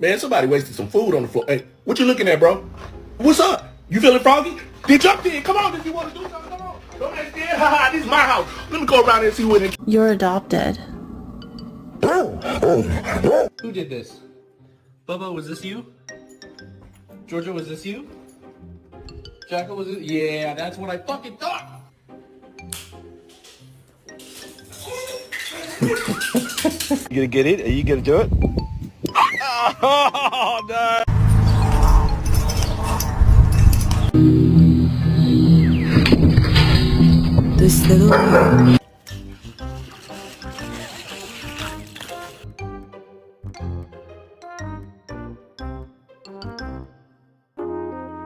Man, somebody wasted some food on the floor. Hey, what you looking at, bro? What's up? You feeling froggy? Then jump in. Come on if you want to do something. Come on. Don't ask scared. Haha, this is my house. Let me go around there and see what it is. You're adopted. Who did this? Bubba, was this you? Georgia, was this you? Jacko, was it? Yeah, that's what I fucking thought. You gonna get it? Are you gonna do it? Oh, no. This little